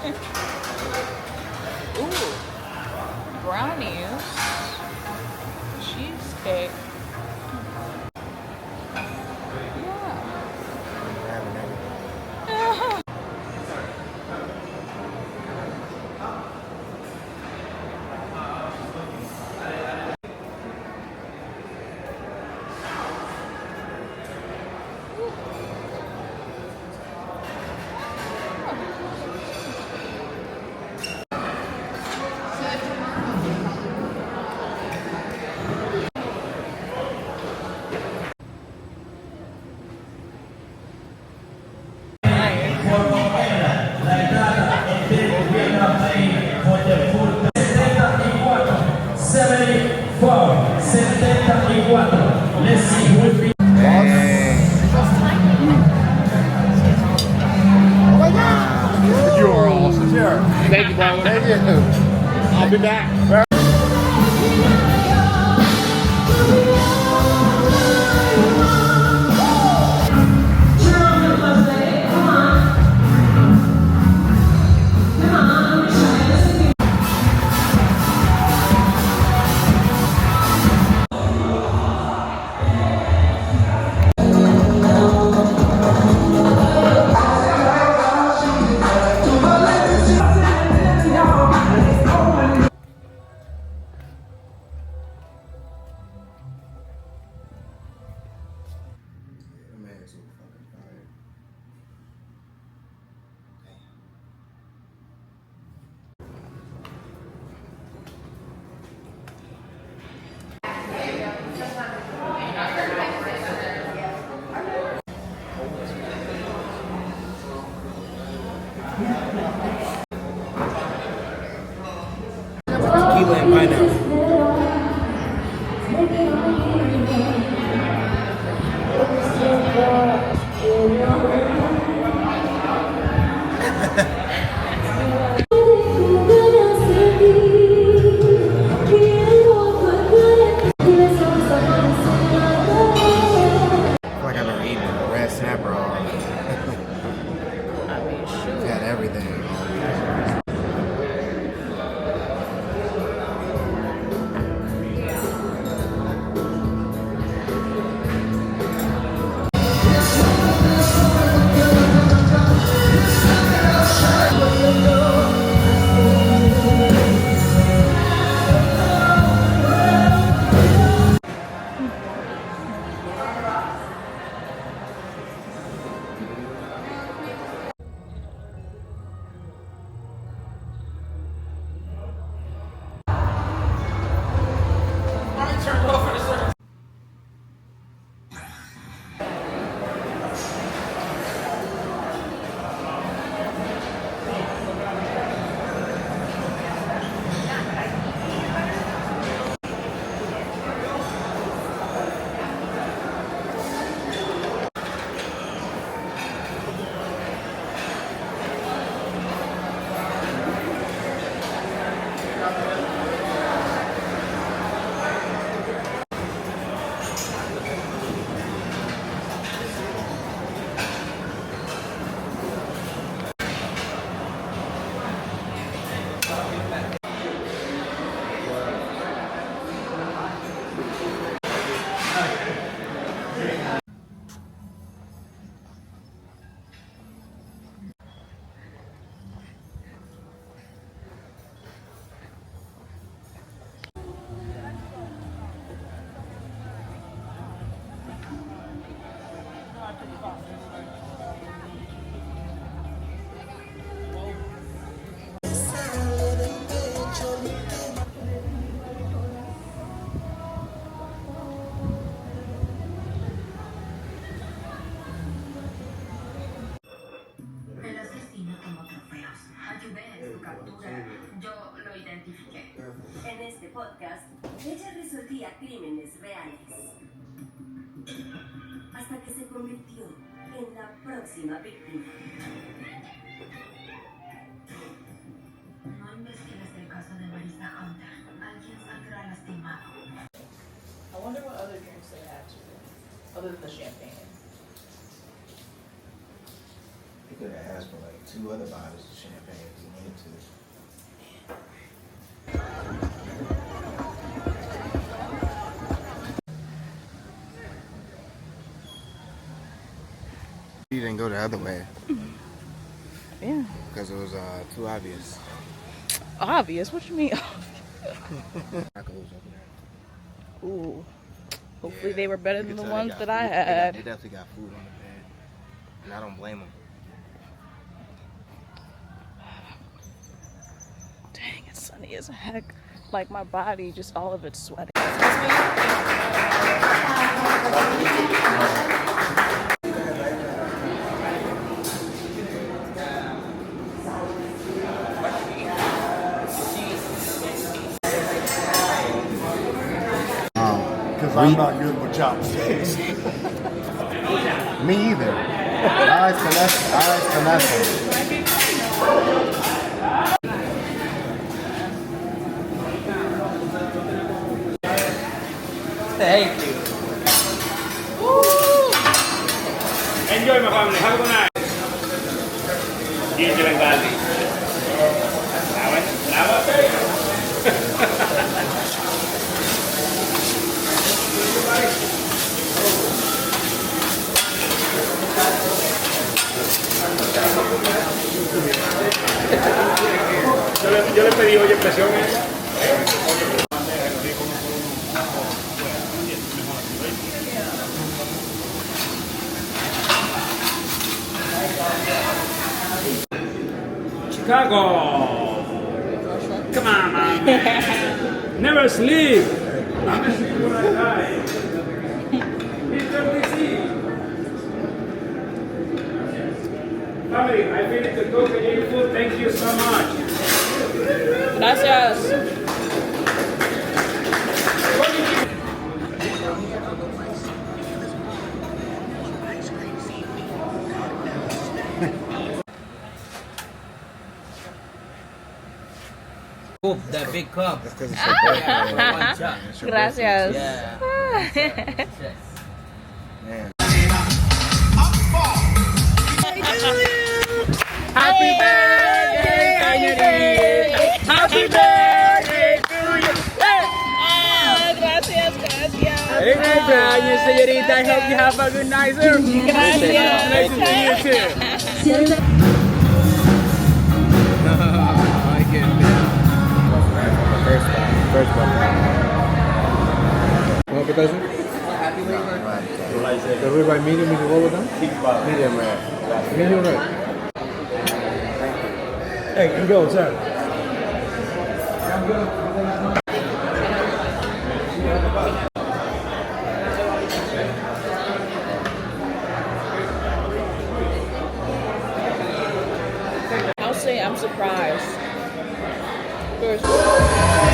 Ooh, brownies, cheesecake. Yeah. Let's see who will be. Oh my God! You are awesome. Sure. Thank you, brother. Thank you. I'll be back. Tequila and pineapple. Like I've never eaten a red snapper all. I mean, shoot. Got everything. Yo lo identifiqué. En este podcast, ella resolvía crímenes reales. Hasta que se convirtió en la próxima víctima. No investigues el caso de Marisa Hunter. Alguien saldrá lastimado. I wonder what other drinks they have too, other than the champagne. He could have asked for like 2 other bottles of champagne. didn't go the other way. Yeah. Because it was too obvious. Obvious? What you mean? Tacos over there. Ooh. Hopefully they were better You than can the tell ones got that food. I had. They definitely got food on the bed. And I don't blame them. Dang, it's sunny as heck. Like my body, just all of it's sweating. Because I'm not good with chopsticks. Me either. I like finesse. Thank you. Enjoy, my family. Have a good night. Gigi Bengali. Yo le pedí hoy impresiones. Chicago. Come on, man. Never sleep. I'm sleep when I die. Mr. DC. Family, I finished the cook and your food. Thank you so much. Gracias. Oh, that big cup. That's because it's your birthday. One shot. It's your Gracias. Yeah. birthday. Man. Happy birthday, Kennedy! Happy birthday to you! Gracias, gracias. Happy birthday, señorita. I hope you have a good night, sir. Gracias. Nice to see you too. I get it. First one. What appetizer? The ribeye medium is what with them? Medium rare. Medium rare. Hey, you go, sir. I'll say I'm surprised. First.